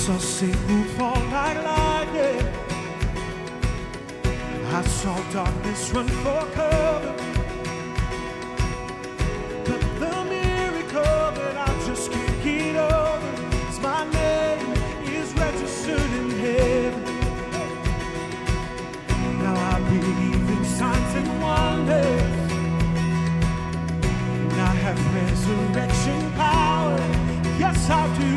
saw Satan fall like lightning. I saw darkness run for cover. But the miracle that I just can't get over is my name is registered in heaven. Now I believe in signs and wonders. And I have resurrection power. Yes, I do.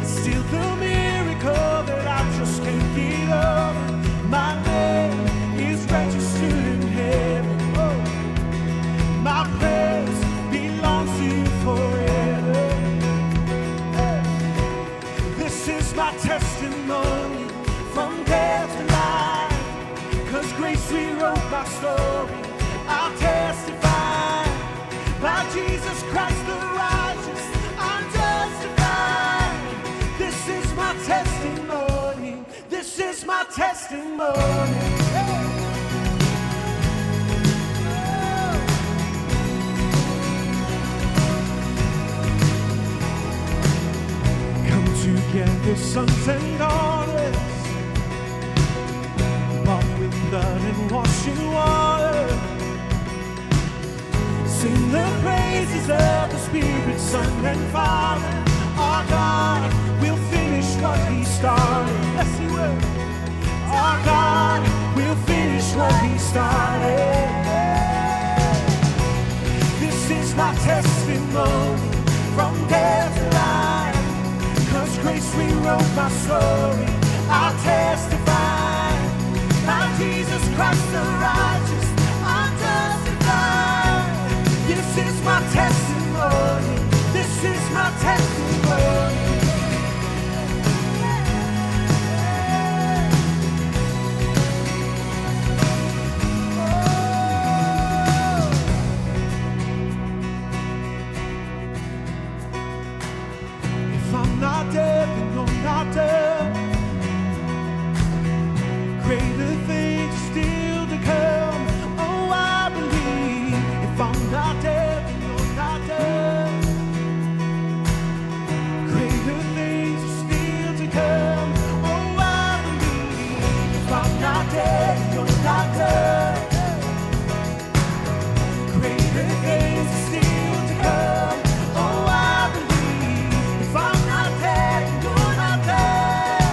Still the miracle that I just can't get over. My name is registered in heaven. Oh, my praise belongs to you forever. This is my testimony from death to life. 'Cause grace rewrote my story. I'll testify by Jesus Christ the righteous. I'm justified. This is my testimony. This is my testimony. Come together, sons and daughters, bought with blood and washing water. Sing the praises of the Spirit, Son and Father. Our God will finish what He started. Yes, He will. Our God will finish what He started. This is my testimony from death to life. 'Cause grace rewrote my story. I'll testify by Jesus Christ the righteous. I'm justified. This is my testimony. This is my testimony. If I'm not dead, then I'm not dead. Greater things are still to come. Oh, I believe. If I'm not dead, then you're not dead. Greater things are still to come. Oh, I believe. If I'm not dead, then you're not dead. Greater things are still to come. Oh, I believe. If I'm not dead, then you're not dead.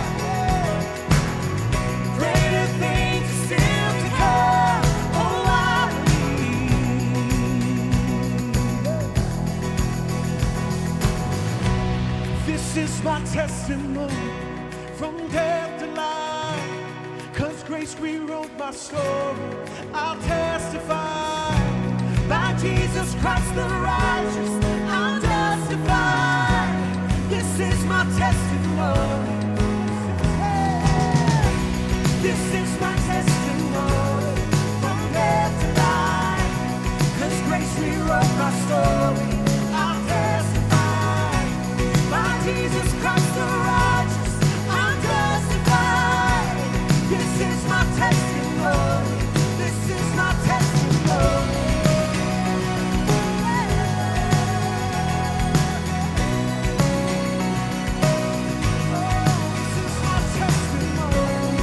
Greater things are still to come. Oh, I believe. This is my testimony from death to life. 'Cause grace rewrote my story. I'll testify by Jesus Christ the righteous. I'm justified. This is my testimony. This is my testimony from death to life. 'Cause grace rewrote my story. I'll testify by Jesus Christ the righteous. I'm justified. This is my testimony. This is my testimony. This is my testimony.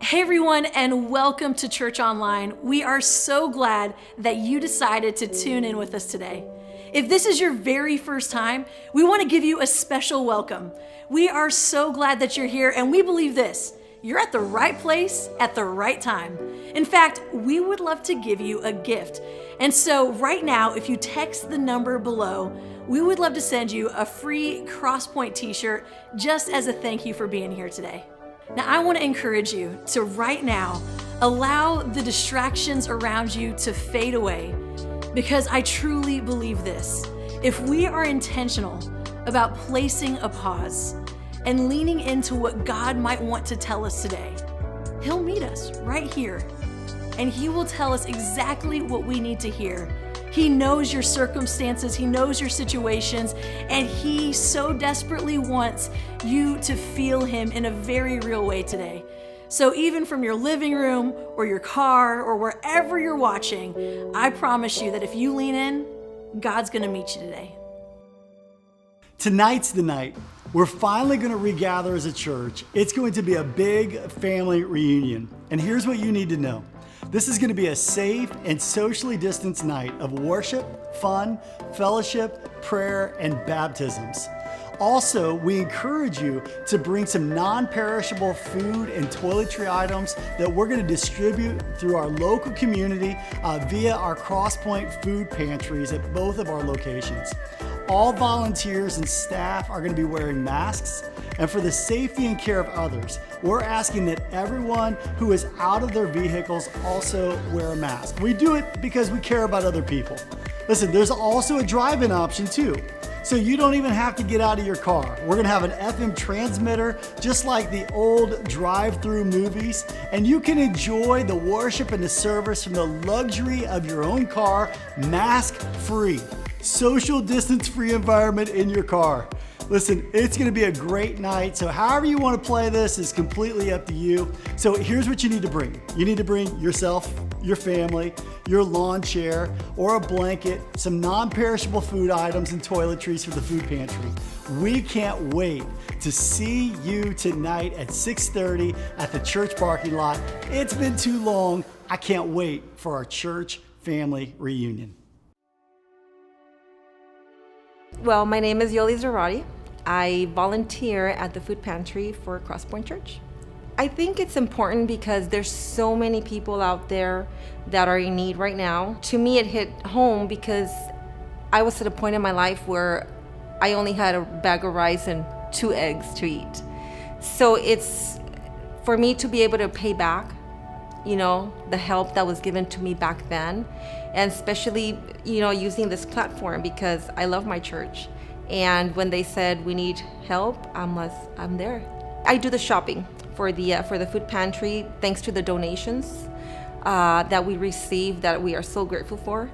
Hey everyone, and welcome to Church Online. We are so glad that you decided to tune in with us today. If this is your very first time, we want to give you a special welcome. We are so glad that you're here, and we believe this: you're at the right place at the right time. In fact, we would love to give you a gift. And so right now, if you text the number below, we would love to send you a free Crosspoint t-shirt just as a thank you for being here today. Now, I want to encourage you to right now allow the distractions around you to fade away, because I truly believe this: if we are intentional about placing a pause and leaning into what God might want to tell us today, He'll meet us right here, and He will tell us exactly what we need to hear. He knows your circumstances, He knows your situations, and He so desperately wants you to feel Him in a very real way today. So even from your living room or your car or wherever you're watching, I promise you that if you lean in, God's gonna meet you today. Tonight's the night. We're finally going to regather as a church. It's going to be a big family reunion. And here's what you need to know. This is going to be a safe and socially distanced night of worship, fun, fellowship, prayer, and baptisms. Also, we encourage you to bring some non-perishable food and toiletry items that we're going to distribute through our local community via our Crosspoint food pantries at both of our locations. All volunteers and staff are going to be wearing masks, and for the safety and care of others, we're asking that everyone who is out of their vehicles also wear a mask. We do it because we care about other people. Listen, there's also a drive-in option too. So you don't even have to get out of your car. We're gonna have an FM transmitter, just like the old drive-through movies, and you can enjoy the worship and the service from the luxury of your own car, mask-free, social distance-free environment in your car. Listen, it's gonna be a great night, so however you wanna play this is completely up to you. So here's what you need to bring. You need to bring yourself, your family, your lawn chair, or a blanket, some non-perishable food items and toiletries for the food pantry. We can't wait to see you tonight at 6:30 at the church parking lot. It's been too long. I can't wait for our church family reunion. Well, my name is Yoli Zarati. I volunteer at the food pantry for Crosspoint Church. I think it's important because there's so many people out there that are in need right now. To me, it hit home because I was at a point in my life where I only had a bag of rice and 2 eggs to eat. So it's for me to be able to pay back, the help that was given to me back then, and especially, using this platform because I love my church. And when they said we need help, I'm there. I do the shopping for the food pantry, thanks to the donations that we receive, that we are so grateful for,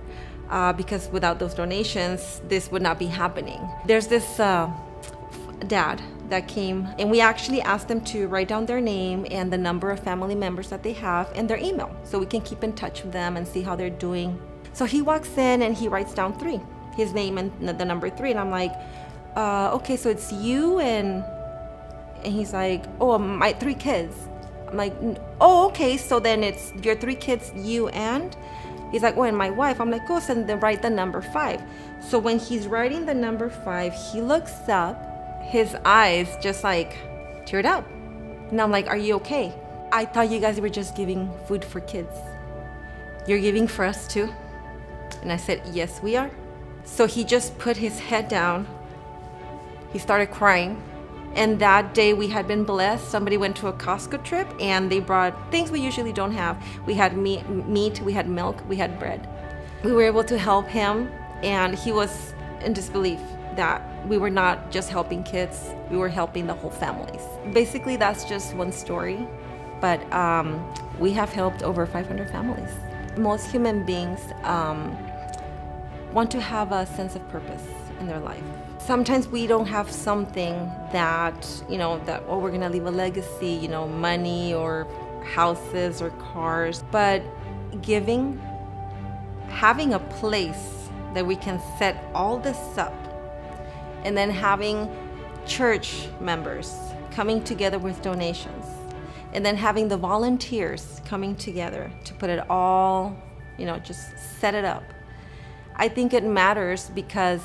because without those donations, this would not be happening. There's this dad that came, and we actually asked them to write down their name and the number of family members that they have and their email, so we can keep in touch with them and see how they're doing. So he walks in and he writes down 3, his name and the number 3, and I'm like, okay, so it's you and he's like, oh, my 3 kids. I'm like, oh, okay, so then it's your 3 kids, you and? He's like, oh, and my wife. I'm like, oh, so then write the number 5. So when he's writing the number 5, he looks up, his eyes just like teared up. And I'm like, are you okay? I thought you guys were just giving food for kids. You're giving for us too? And I said, yes, we are. So he just put his head down. He started crying. And that day we had been blessed. Somebody went to a Costco trip and they brought things we usually don't have. We had meat, we had milk, we had bread. We were able to help him, and he was in disbelief that we were not just helping kids, we were helping the whole families. Basically, that's just one story, but we have helped over 500 families. Most human beings want to have a sense of purpose in their life. Sometimes we don't have something that, we're gonna leave a legacy, money or houses or cars, but giving, having a place that we can set all this up, and then having church members coming together with donations, and then having the volunteers coming together to put it all, just set it up. I think it matters because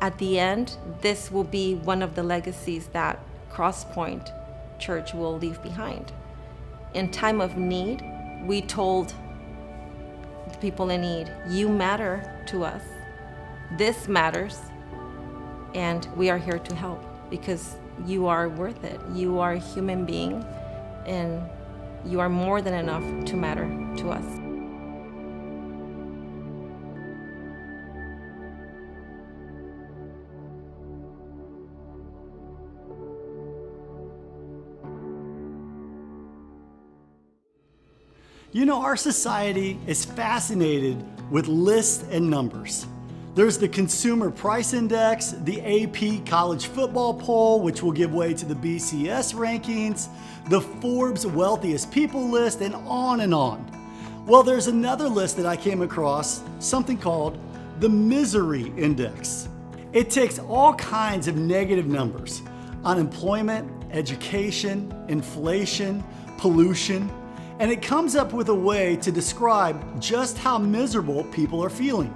at the end, this will be one of the legacies that Crosspoint Church will leave behind. In time of need, we told the people in need, you matter to us. This matters, and we are here to help because you are worth it. You are a human being, and you are more than enough to matter to us. You know, our society is fascinated with lists and numbers. There's the Consumer Price Index, the AP College Football Poll, which will give way to the BCS rankings, the Forbes Wealthiest People list, and on and on. Well, there's another list that I came across, something called the Misery Index. It takes all kinds of negative numbers: unemployment, education, inflation, pollution, and it comes up with a way to describe just how miserable people are feeling.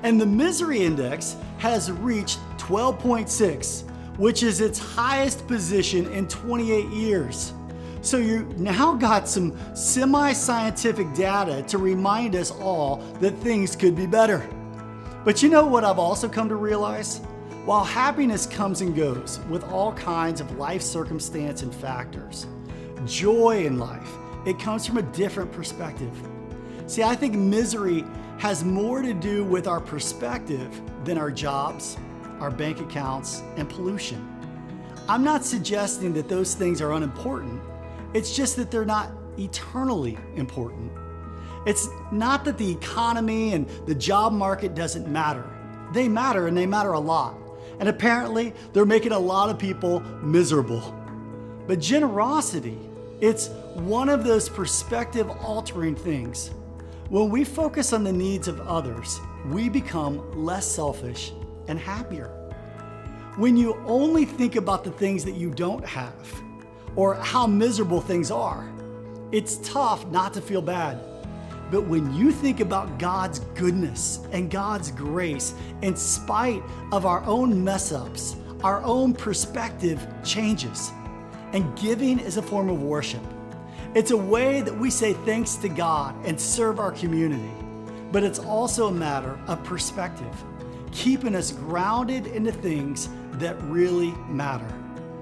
And the Misery Index has reached 12.6, which is its highest position in 28 years. So you now got some semi-scientific data to remind us all that things could be better. But you know what I've also come to realize? While happiness comes and goes with all kinds of life circumstance and factors, joy in life, it comes from a different perspective. See, I think misery has more to do with our perspective than our jobs, our bank accounts, and pollution. I'm not suggesting that those things are unimportant. It's just that they're not eternally important. It's not that the economy and the job market doesn't matter. They matter, and they matter a lot. And apparently, they're making a lot of people miserable. But generosity, it's one of those perspective-altering things. When we focus on the needs of others, we become less selfish and happier. When you only think about the things that you don't have or how miserable things are, it's tough not to feel bad. But when you think about God's goodness and God's grace, in spite of our own mess-ups, our own perspective changes. And giving is a form of worship. It's a way that we say thanks to God and serve our community. But it's also a matter of perspective, keeping us grounded in the things that really matter.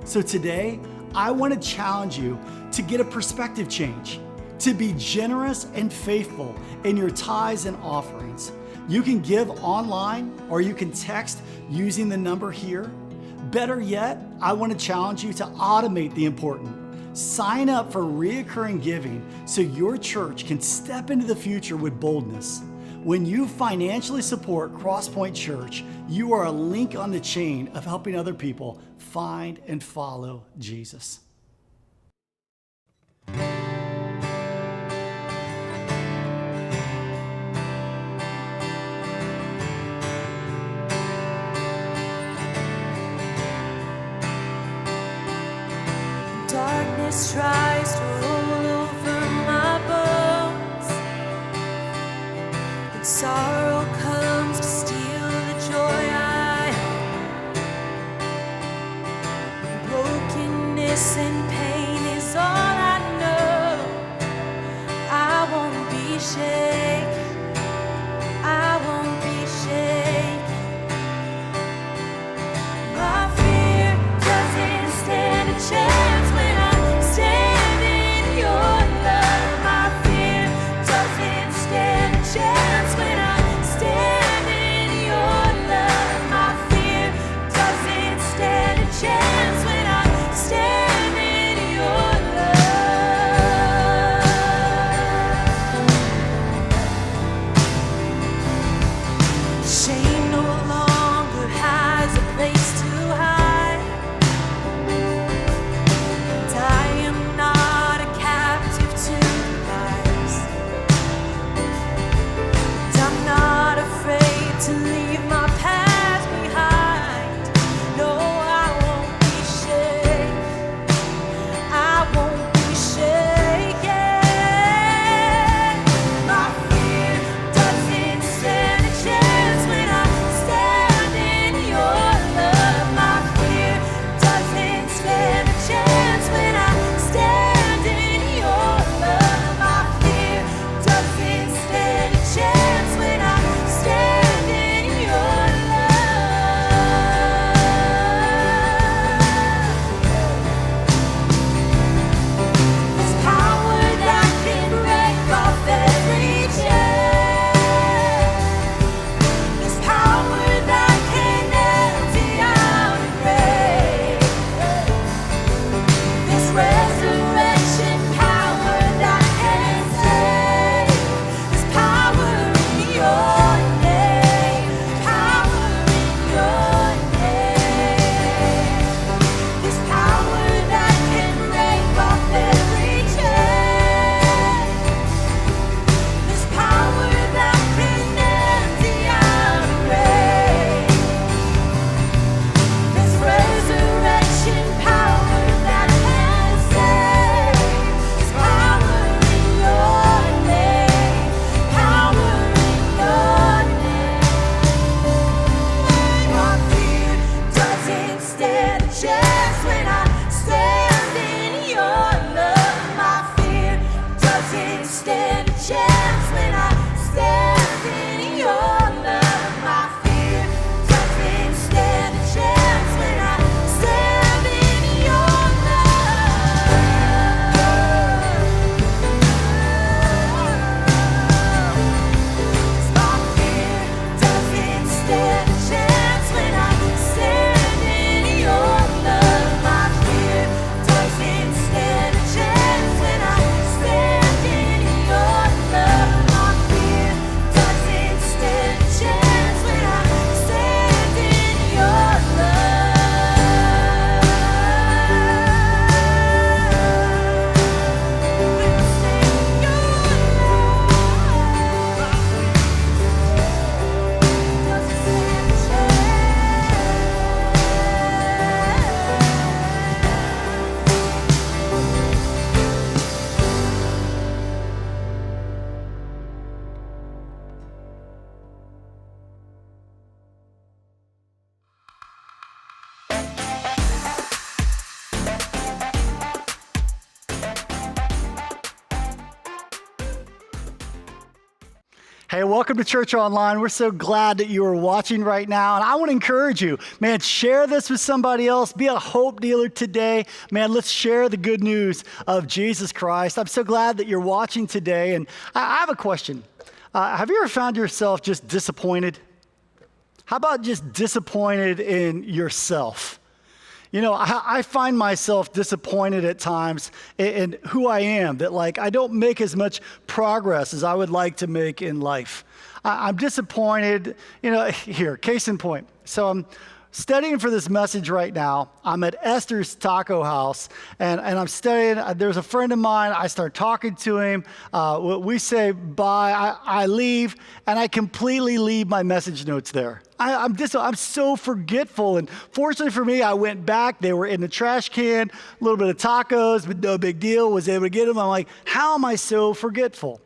So today, I want to challenge you to get a perspective change, to be generous and faithful in your tithes and offerings. You can give online or you can text using the number here. Better yet, I want to challenge you to automate the important. Sign up for reoccurring giving so your church can step into the future with boldness. When you financially support Crosspoint Church, you are a link on the chain of helping other people find and follow Jesus. Darkness tries to roll over my bones, and sorrow comes to steal the joy I own. Brokenness and pain is all I know. I won't be shaken. I won't be shaken. My fear doesn't stand a chance when I'm standing Hey, welcome to Church Online. We're so glad that you are watching right now. And I want to encourage you, man, share this with somebody else. Be a hope dealer today. Man, let's share the good news of Jesus Christ. I'm so glad that you're watching today. And I have a question. Have you ever found yourself just disappointed? How about just disappointed in yourself? You know, I find myself disappointed at times in who I am, that like I don't make as much progress as I would like to make in life. I'm disappointed, you know, here, case in point. So I'm studying for this message right now. I'm at Esther's Taco House, and I'm studying. There's a friend of mine. I start talking to him. We say bye. I leave, and I completely leave my message notes there. I'm so forgetful, and fortunately for me, I went back. They were in the trash can, a little bit of tacos, but no big deal. Was able to get them. I'm like, how am I so forgetful?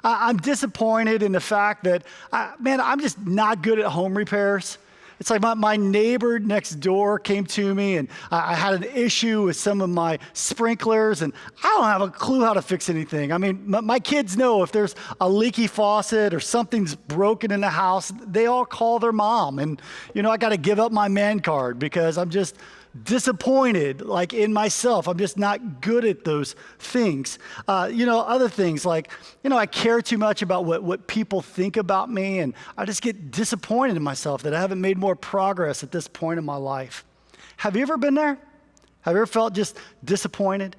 I'm disappointed in the fact that, man, I'm just not good at home repairs. It's like my neighbor next door came to me, and I had an issue with some of my sprinklers, and I don't have a clue how to fix anything. I mean, my kids know if there's a leaky faucet or something's broken in the house, they all call their mom. And, you know, I got to give up my man card because I'm just disappointed, like in myself. I'm just not good at those things. You know, other things like, you know, I care too much about what people think about me, and I just get disappointed in myself that I haven't made more progress at this point in my life. Have you ever been there? Have you ever felt just disappointed?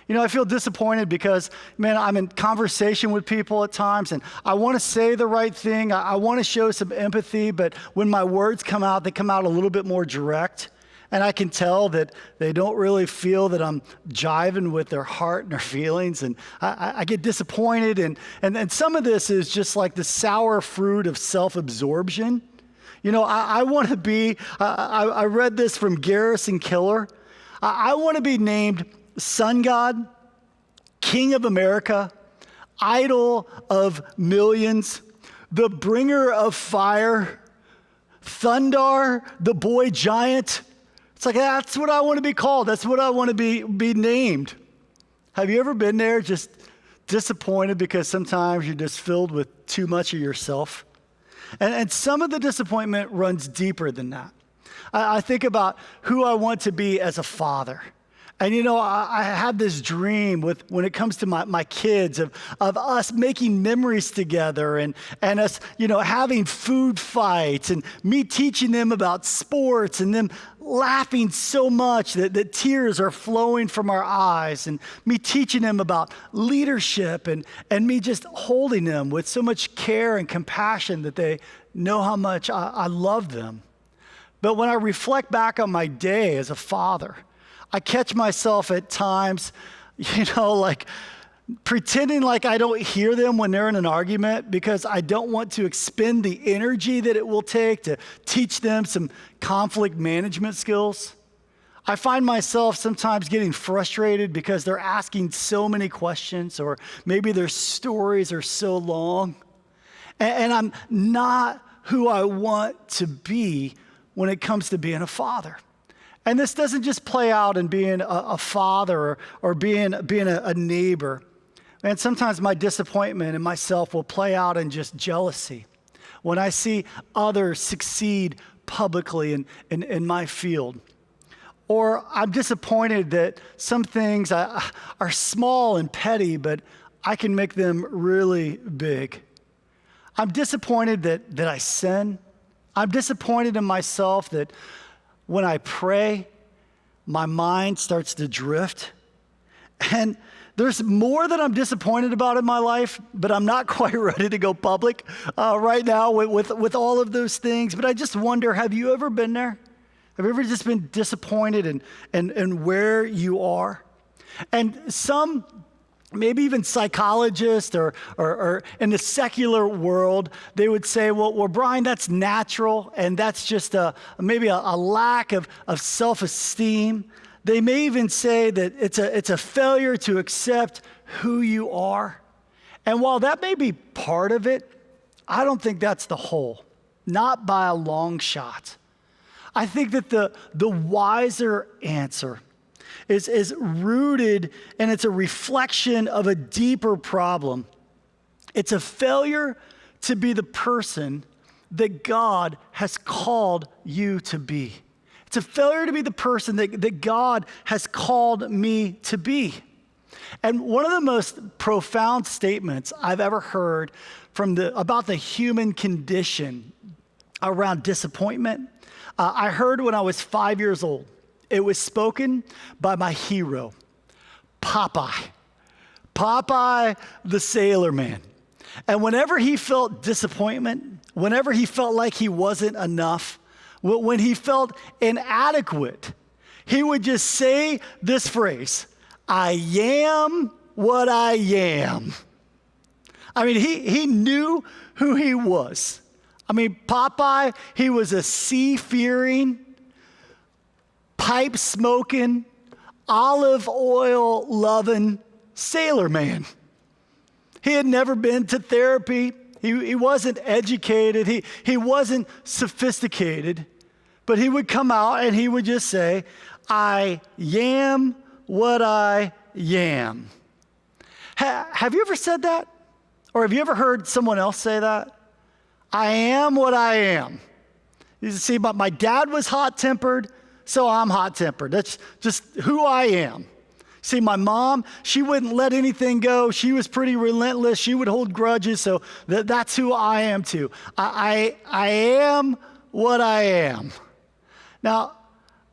You know, I feel disappointed because, man, I'm in conversation with people at times, and I want to say the right thing. I want to show some empathy, but when my words come out, they come out a little bit more direct. And I can tell that they don't really feel that I'm jiving with their heart and their feelings. And I get disappointed. And some of this is just like the sour fruit of self-absorption. You know, I want to be, I read this from Garrison Killer. I want to be named Sun God, King of America, Idol of Millions, the Bringer of Fire, Thundar, the Boy Giant. It's like, that's what I want to be called. That's what I want to be named. Have you ever been there just disappointed because sometimes you're just filled with too much of yourself? And some of the disappointment runs deeper than that. I think about who I want to be as a father. And, you know, I have this dream when it comes to my kids of us making memories together and us, you know, having food fights and me teaching them about sports and them laughing so much that tears are flowing from our eyes, and me teaching them about leadership and me just holding them with so much care and compassion that they know how much I love them. But when I reflect back on my day as a father, I catch myself at times, you know, like pretending like I don't hear them when they're in an argument because I don't want to expend the energy that it will take to teach them some conflict management skills. I find myself sometimes getting frustrated because they're asking so many questions, or maybe their stories are so long. And I'm not who I want to be when it comes to being a father. And this doesn't just play out in being a father or being a neighbor. And sometimes my disappointment in myself will play out in just jealousy. When I see others succeed publicly in my field. Or I'm disappointed that some things are small and petty, but I can make them really big. I'm disappointed that I sin. I'm disappointed in myself that when I pray, my mind starts to drift. And there's more that I'm disappointed about in my life, but I'm not quite ready to go public right now with all of those things. But I just wonder, have you ever been there? Have you ever just been disappointed in where you are? And some, maybe even psychologists or in the secular world, they would say, well, Brian, that's natural, and that's just maybe a lack of self-esteem. They may even say that it's a failure to accept who you are. And while that may be part of it, I don't think that's the whole, not by a long shot. I think that the wiser answer is rooted, and it's a reflection of a deeper problem. It's a failure to be the person that God has called you to be. It's a failure to be the person that God has called me to be. And one of the most profound statements I've ever heard about the human condition around disappointment, I heard when I was 5 years old. It was spoken by my hero, Popeye the sailor man. And whenever he felt disappointment, whenever he felt like he wasn't enough, when he felt inadequate, he would just say this phrase, I am what I am. I mean, he knew who he was. I mean, Popeye, he was a sea-fearing, pipe-smoking, olive oil-loving sailor man. He had never been to therapy. He wasn't educated. He wasn't sophisticated. But he would come out and he would just say, I am what I am. Have you ever said that? Or have you ever heard someone else say that? I am what I am. You see, but my dad was hot-tempered, so I'm hot-tempered. That's just who I am. See, my mom, she wouldn't let anything go. She was pretty relentless. She would hold grudges, so that's who I am too. I am what I am. Now,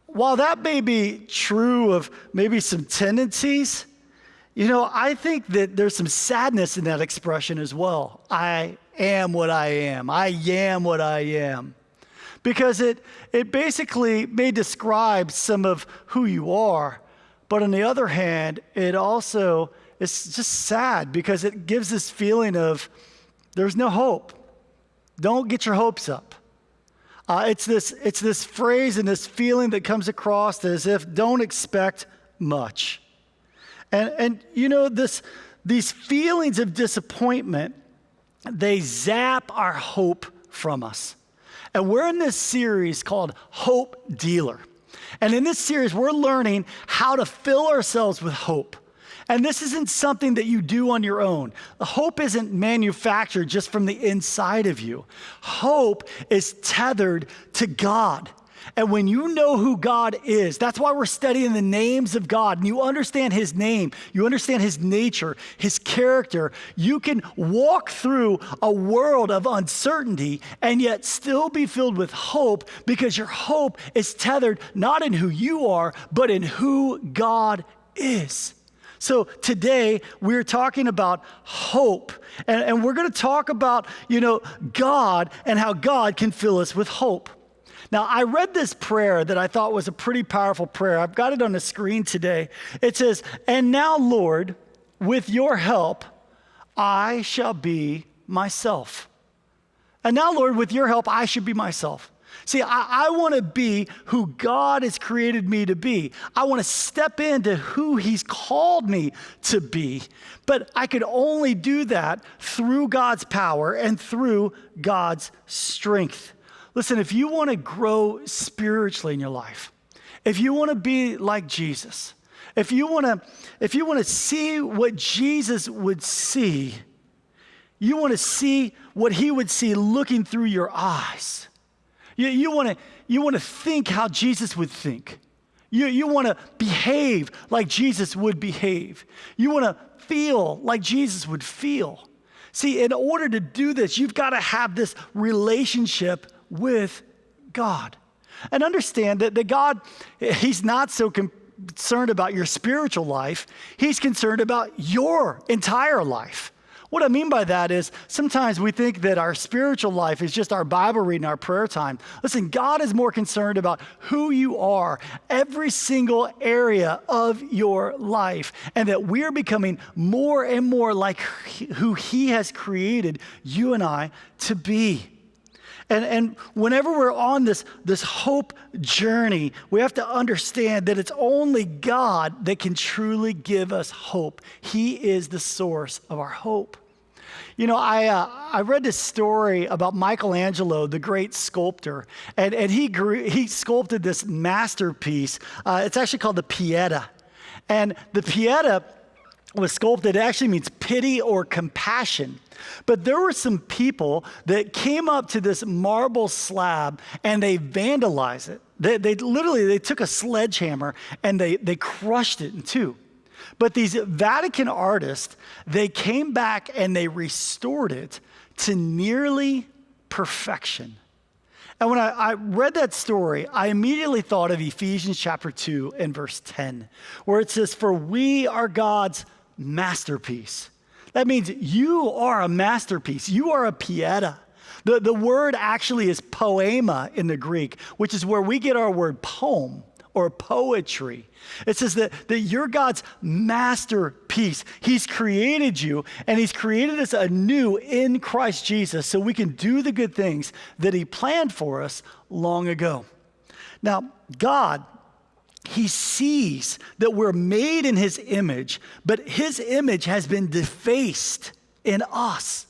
while that may be true of maybe some tendencies, I think that there's some sadness in that expression as well. I am what I am. I am what I am. Because it basically may describe some of who you are, but on the other hand, it also is just sad because it gives this feeling of there's no hope. Don't get your hopes up. It's this phrase and this feeling that comes across as if don't expect much. And these feelings of disappointment, they zap our hope from us. And we're in this series called Hope Dealer. And in this series, we're learning how to fill ourselves with hope. And this isn't something that you do on your own. Hope isn't manufactured just from the inside of you. Hope is tethered to God. And when you know who God is, that's why we're studying the names of God, and you understand his name, you understand his nature, his character, you can walk through a world of uncertainty and yet still be filled with hope because your hope is tethered not in who you are, but in who God is. So today we're talking about hope, and we're going to talk about, God and how God can fill us with hope. Now, I read this prayer that I thought was a pretty powerful prayer. I've got it on the screen today. It says, and now, Lord, with your help, I shall be myself. And now, Lord, with your help, I should be myself. See, I want to be who God has created me to be. I want to step into who he's called me to be. But I could only do that through God's power and through God's strength. Listen, if you want to grow spiritually in your life, if you want to be like Jesus, if you want to see what Jesus would see, you want to see what he would see looking through your eyes. You want to think how Jesus would think. You want to behave like Jesus would behave. You want to feel like Jesus would feel. See, in order to do this, you've got to have this relationship with God. And understand that God, he's not so concerned about your spiritual life. He's concerned about your entire life. What I mean by that is sometimes we think that our spiritual life is just our Bible reading, our prayer time. Listen, God is more concerned about who you are, every single area of your life, and that we're becoming more and more like who he has created you and I to be. And whenever we're on this hope journey, we have to understand that it's only God that can truly give us hope. He is the source of our hope. I read this story about Michelangelo, the great sculptor, and he sculpted this masterpiece. It's actually called the Pieta. And the Pieta was sculpted, it actually means pity or compassion. But there were some people that came up to this marble slab and they vandalized it. They literally took a sledgehammer and they crushed it in two. But these Vatican artists, they came back and they restored it to nearly perfection. And when I read that story, I immediately thought of Ephesians chapter 2 and verse 10, where it says, "For we are God's masterpiece." That means you are a masterpiece. You are a pieta. The word actually is poema in the Greek, which is where we get our word poem or poetry. It says that you're God's masterpiece. He's created you, and he's created us anew in Christ Jesus so we can do the good things that he planned for us long ago. Now, God, he sees that we're made in his image, but his image has been defaced in us.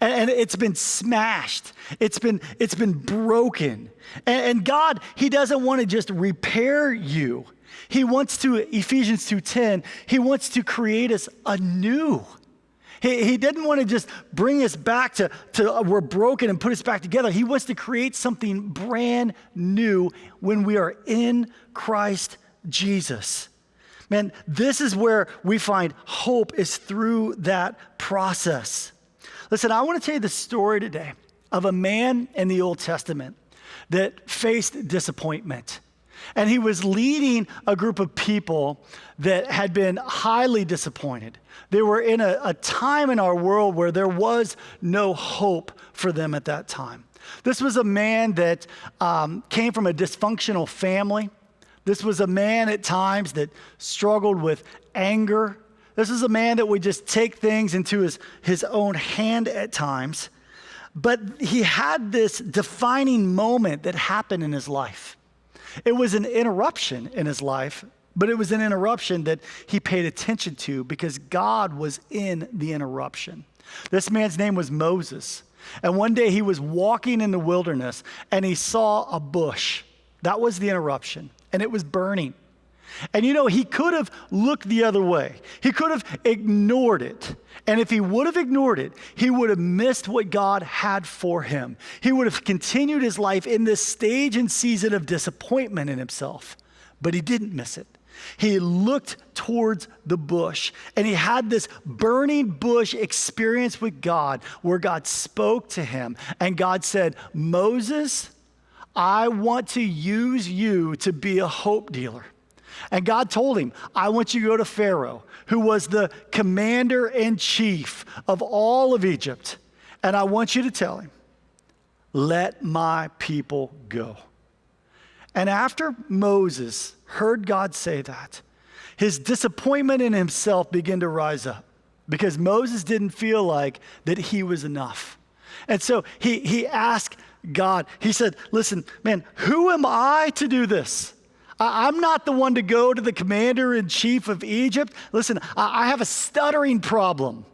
And it's been smashed. It's been broken. And God, he doesn't want to just repair you. He wants to, Ephesians 2:10, he wants to create us anew. He didn't want to just bring us back to we're broken and put us back together. He wants to create something brand new when we are in Christ Jesus. Man, this is where we find hope, is through that process. Listen, I want to tell you the story today of a man in the Old Testament that faced disappointment. And he was leading a group of people that had been highly disappointed. They were in a time in our world where there was no hope for them at that time. This was a man that came from a dysfunctional family. This was a man at times that struggled with anger. This is a man that would just take things into his own hand at times. But he had this defining moment that happened in his life. It was an interruption in his life, but it was an interruption that he paid attention to because God was in the interruption. This man's name was Moses. And one day he was walking in the wilderness and he saw a bush. That was the interruption, and it was burning. And you know, he could have looked the other way. He could have ignored it. And if he would have ignored it, he would have missed what God had for him. He would have continued his life in this stage and season of disappointment in himself. But he didn't miss it. He looked towards the bush, and he had this burning bush experience with God where God spoke to him. And God said, "Moses, I want to use you to be a hope dealer." And God told him, "I want you to go to Pharaoh, who was the commander-in-chief of all of Egypt. And I want you to tell him, 'Let my people go.'" And after Moses heard God say that, his disappointment in himself began to rise up because Moses didn't feel like that he was enough. And so he asked God, he said, "Listen, man, who am I to do this? I'm not the one to go to the commander-in-chief of Egypt. Listen, I have a stuttering problem.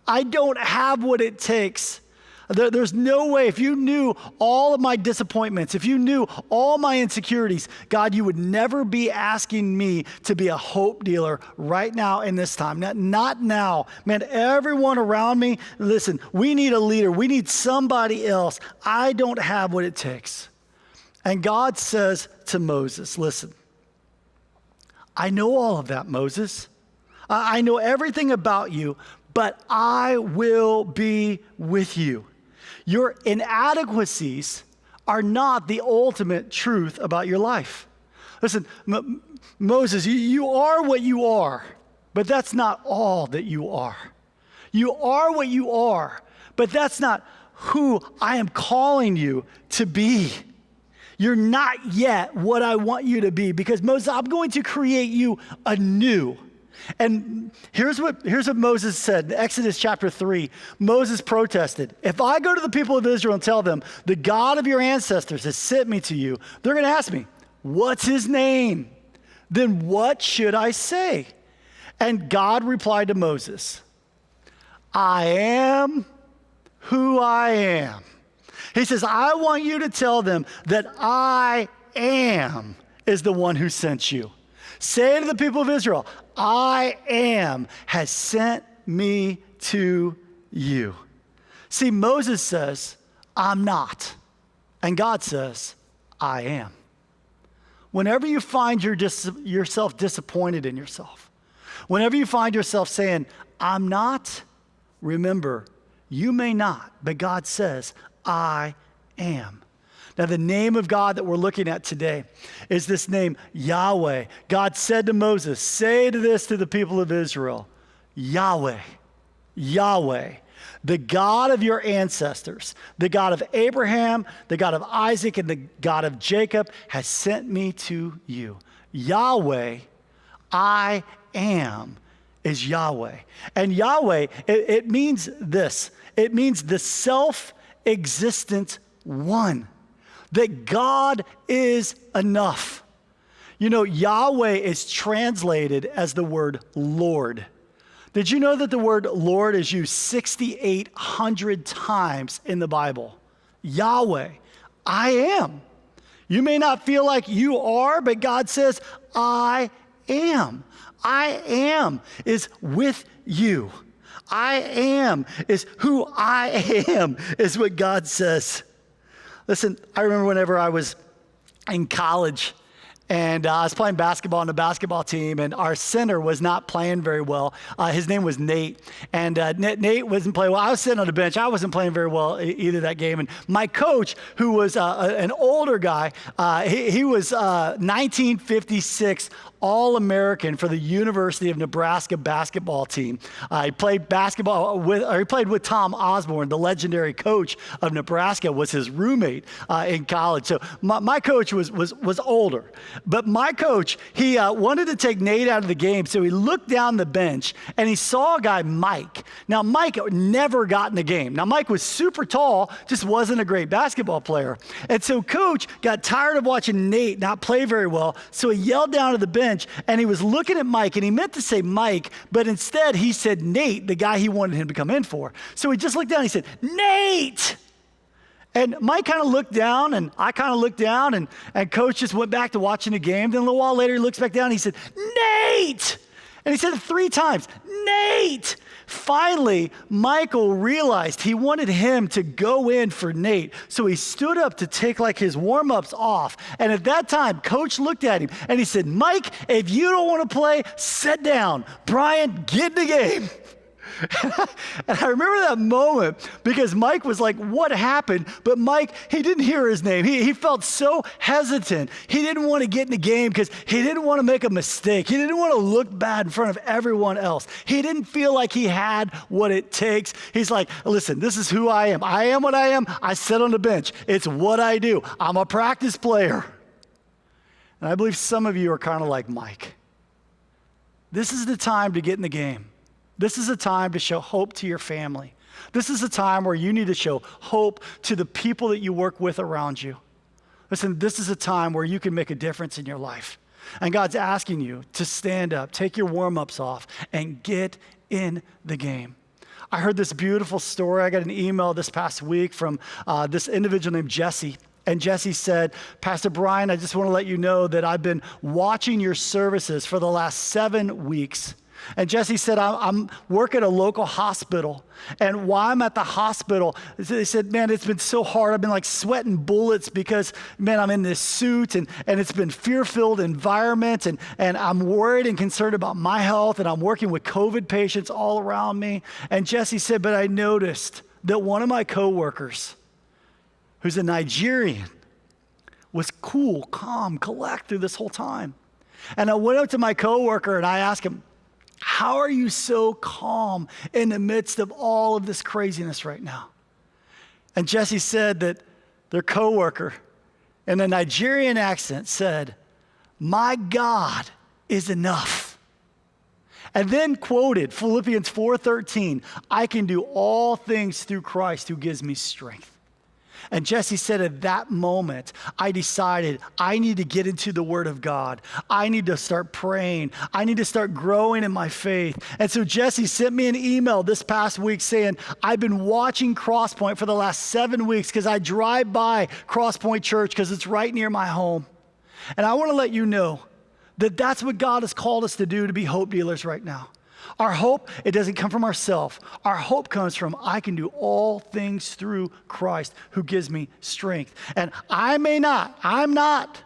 I don't have what it takes. There's no way. If you knew all of my disappointments, if you knew all my insecurities, God, you would never be asking me to be a hope dealer right now in this time. Not now. Man, everyone around me, listen, we need a leader. We need somebody else. I don't have what it takes." And God says to Moses, "Listen, I know all of that, Moses. I know everything about you, but I will be with you. Your inadequacies are not the ultimate truth about your life." Listen, Moses, you are what you are, but that's not all that you are. You are what you are, but that's not who I am calling you to be. You're not yet what I want you to be because Moses, I'm going to create you anew. And here's what Moses said in Exodus chapter 3. Moses protested, "If I go to the people of Israel and tell them, 'The God of your ancestors has sent me to you,' they're going to ask me, 'What's his name?' Then what should I say?" And God replied to Moses, "I am who I am." He says, "I want you to tell them that I am is the one who sent you." Say to the people of Israel, I am has sent me to you. See, Moses says, I'm not. And God says, I am. Whenever you find yourself disappointed in yourself, whenever you find yourself saying, I'm not, remember, you may not, but God says, I am. Now, the name of God that we're looking at today is this name, Yahweh. God said to Moses, say to this to the people of Israel, Yahweh, Yahweh, the God of your ancestors, the God of Abraham, the God of Isaac, and the God of Jacob has sent me to you. Yahweh, I am, is Yahweh. And Yahweh, it means this. It means the self-existent one. That God is enough. You know, Yahweh is translated as the word Lord. Did you know that the word Lord is used 6,800 times in the Bible? Yahweh, I am. You may not feel like you are, but God says, I am. I am is with you. I am is who I am, is what God says. Listen, I remember whenever I was in college and I was playing basketball on the basketball team, and our center was not playing very well. His name was Nate, and Nate wasn't playing well. I was sitting on the bench. I wasn't playing very well either that game. And my coach, who was an older guy, he was 1956 All-American for the University of Nebraska basketball team. He played with Tom Osborne, the legendary coach of Nebraska, was his roommate in college. So my coach was older. But my coach, he wanted to take Nate out of the game, so he looked down the bench and he saw a guy, Mike. Now, Mike never got in the game. Now, Mike was super tall, just wasn't a great basketball player. And so coach got tired of watching Nate not play very well, so he yelled down to the bench and he was looking at Mike, and he meant to say Mike, but instead he said Nate, the guy he wanted him to come in for. So he just looked down and he said, Nate! And Mike kind of looked down, and I kind of looked down, and coach just went back to watching the game. Then a little while later, he looks back down and he said, Nate! And he said it 3 times, Nate! Finally, Michael realized he wanted him to go in for Nate. So he stood up to take like his warm-ups off. And at that time, coach looked at him and he said, Mike, if you don't want to play, sit down. Brian, get in the game. And I remember that moment because Mike was like, what happened? But Mike, he didn't hear his name. He felt so hesitant. He didn't want to get in the game because he didn't want to make a mistake. He didn't want to look bad in front of everyone else. He didn't feel like he had what it takes. He's like, listen, this is who I am. I am what I am. I sit on the bench. It's what I do. I'm a practice player. And I believe some of you are kind of like Mike. This is the time to get in the game. This is a time to show hope to your family. This is a time where you need to show hope to the people that you work with around you. Listen, this is a time where you can make a difference in your life. And God's asking you to stand up, take your warm-ups off, and get in the game. I heard this beautiful story. I got an email this past week from this individual named Jesse. And Jesse said, Pastor Brian, I just want to let you know that I've been watching your services for the last 7 weeks. And Jesse said, I'm working at a local hospital. And while I'm at the hospital, they said, man, it's been so hard. I've been like sweating bullets because, man, I'm in this suit and it's been fear-filled environment. And I'm worried and concerned about my health. And I'm working with COVID patients all around me. And Jesse said, but I noticed that one of my coworkers, who's a Nigerian, was cool, calm, collect through this whole time. And I went up to my coworker and I asked him, how are you so calm in the midst of all of this craziness right now? And Jesse said that their coworker in a Nigerian accent said, my God is enough. And then quoted Philippians 4:13, I can do all things through Christ who gives me strength. And Jesse said at that moment, I decided I need to get into the Word of God. I need to start praying. I need to start growing in my faith. And so Jesse sent me an email this past week saying, I've been watching Crosspoint for the last 7 weeks because I drive by Crosspoint Church because it's right near my home. And I want to let you know That's what God has called us to do, to be hope dealers right now. Our hope, it doesn't come from ourselves. Our hope comes from, I can do all things through Christ who gives me strength. And I'm not,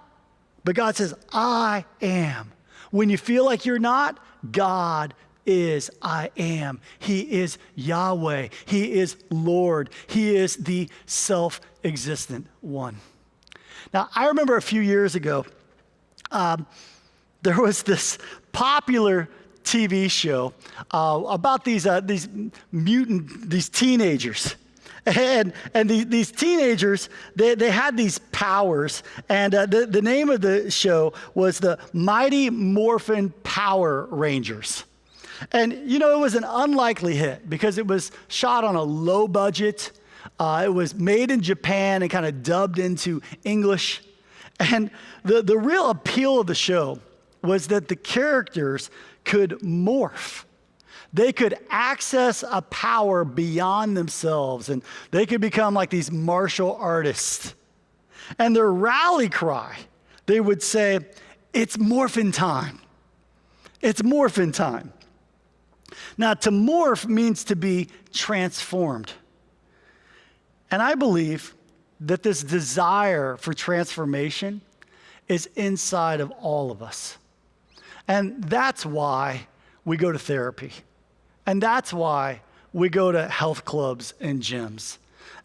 but God says, I am. When you feel like you're not, God is I am. He is Yahweh. He is Lord. He is the self-existent one. Now, I remember a few years ago, there was this popular TV show about these teenagers. And these teenagers, they had these powers, and the name of the show was the Mighty Morphin Power Rangers. And, you know, it was an unlikely hit because it was shot on a low budget. It was made in Japan and kind of dubbed into English. And the real appeal of the show was that the characters could morph. They could access a power beyond themselves, and they could become like these martial artists. And their rally cry, they would say, it's morphin' time. It's morphin' time. Now, to morph means to be transformed. And I believe that this desire for transformation is inside of all of us. And that's why we go to therapy. And that's why we go to health clubs and gyms.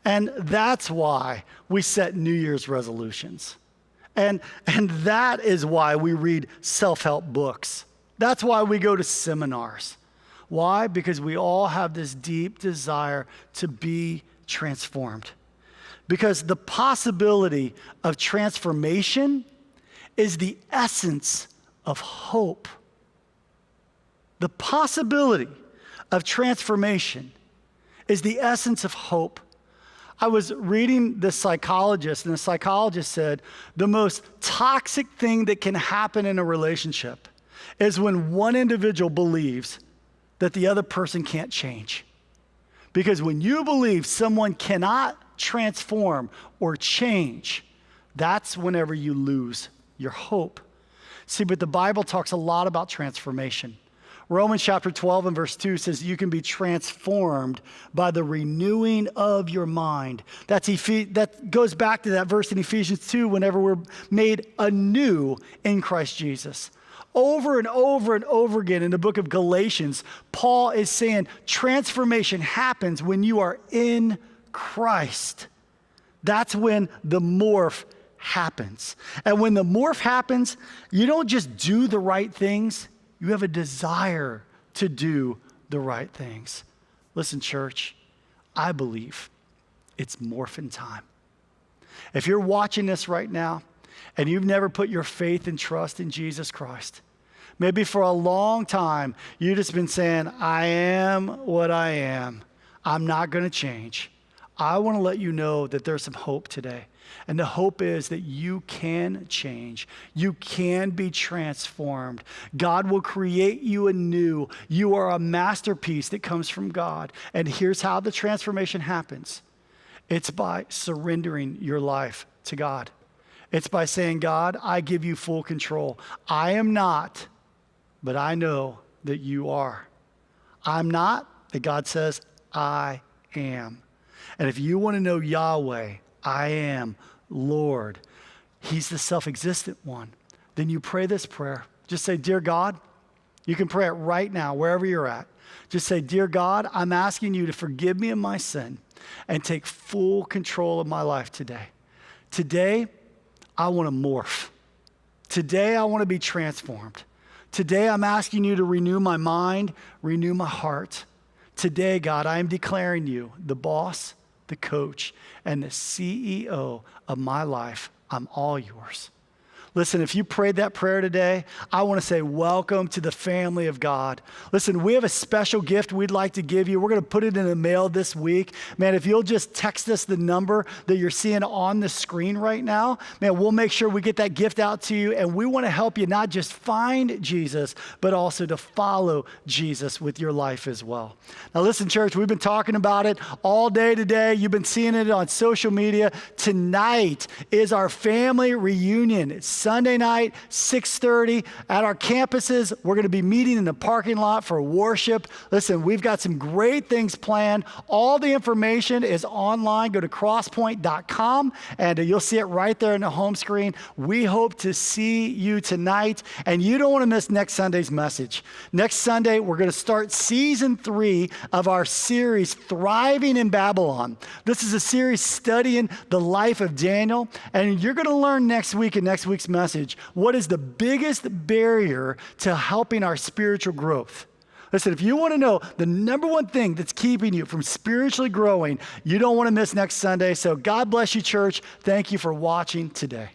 And that's why we set New Year's resolutions. And that is why we read self-help books. That's why we go to seminars. Why? Because we all have this deep desire to be transformed. Because the possibility of transformation is the essence of hope. The possibility of transformation is the essence of hope. I was reading the psychologist, and the psychologist said the most toxic thing that can happen in a relationship is when one individual believes that the other person can't change. Because when you believe someone cannot transform or change, that's whenever you lose your hope. See, but the Bible talks a lot about transformation. Romans chapter 12 and verse 2 says you can be transformed by the renewing of your mind. That goes back to that verse in Ephesians 2, whenever we're made anew in Christ Jesus. Over and over and over again in the book of Galatians, Paul is saying transformation happens when you are in Christ. That's when the morph happens. And when the morph happens, you don't just do the right things, you have a desire to do the right things. Listen, church, I believe it's morphin' time. If you're watching this right now and you've never put your faith and trust in Jesus Christ, maybe for a long time you've just been saying, I am what I am. I'm not going to change. I want to let you know that there's some hope today. And the hope is that you can change. You can be transformed. God will create you anew. You are a masterpiece that comes from God. And here's how the transformation happens. It's by surrendering your life to God. It's by saying, God, I give you full control. I am not, but I know that you are. I'm not, but God says, I am. And if you want to know Yahweh, I am Lord, He's the self-existent one, then you pray this prayer. Just say, Dear God, you can pray it right now, wherever you're at. Just say, Dear God, I'm asking you to forgive me of my sin and take full control of my life today. Today, I want to morph. Today, I want to be transformed. Today, I'm asking you to renew my mind, renew my heart. Today, God, I am declaring you the boss, the coach, and the CEO of my life. I'm all yours. Listen, if you prayed that prayer today, I want to say welcome to the family of God. Listen, we have a special gift we'd like to give you. We're going to put it in the mail this week. Man, if you'll just text us the number that you're seeing on the screen right now, man, we'll make sure we get that gift out to you. And we want to help you not just find Jesus, but also to follow Jesus with your life as well. Now listen, church, we've been talking about it all day today. You've been seeing it on social media. Tonight is our family reunion. Sunday night, 6:30 at our campuses. We're going to be meeting in the parking lot for worship. Listen, we've got some great things planned. All the information is online. Go to crosspoint.com and you'll see it right there in the home screen. We hope to see you tonight, and you don't want to miss next Sunday's message. Next Sunday, we're going to start season 3 of our series, Thriving in Babylon. This is a series studying the life of Daniel, and you're going to learn next week in next week's message what is the biggest barrier to helping our spiritual growth. Listen, if you want to know the number one thing that's keeping you from spiritually growing, you don't want to miss next Sunday. So God bless you, church. Thank you for watching today.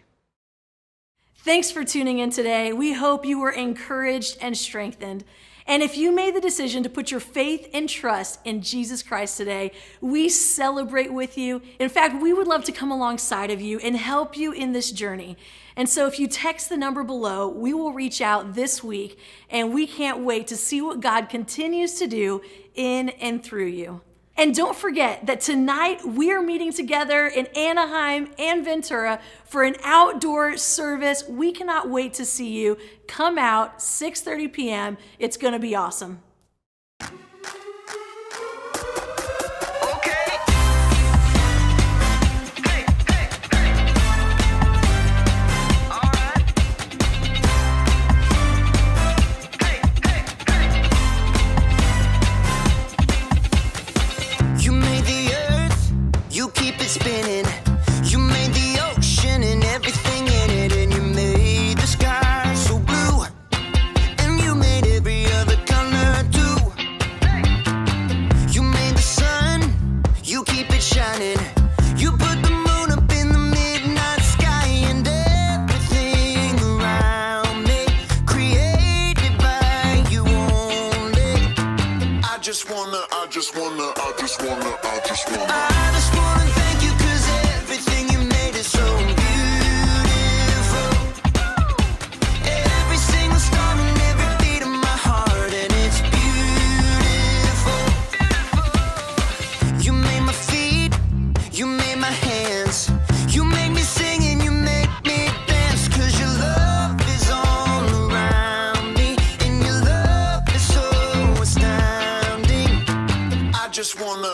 Thanks for tuning in today. We hope you were encouraged and strengthened. And if you made the decision to put your faith and trust in Jesus Christ today, we celebrate with you. In fact, we would love to come alongside of you and help you in this journey. And so if you text the number below, we will reach out this week, and we can't wait to see what God continues to do in and through you. And don't forget that tonight we are meeting together in Anaheim and Ventura for an outdoor service. We cannot wait to see you. Come out, 6:30 p.m. It's going to be awesome. Spinning. You made the ocean and everything in it, and you made the sky so blue, and you made every other color too. You made the sun, you keep it shining. You put the moon up in the midnight sky, and everything around me created by you only. I just wanna thank you, 'cause everything you made is so beautiful. Every single star and every beat of my heart, and it's beautiful. You made my feet, you made my hands, you made me sing and you made me dance, 'cause your love is all around me, and your love is so astounding. I just wanna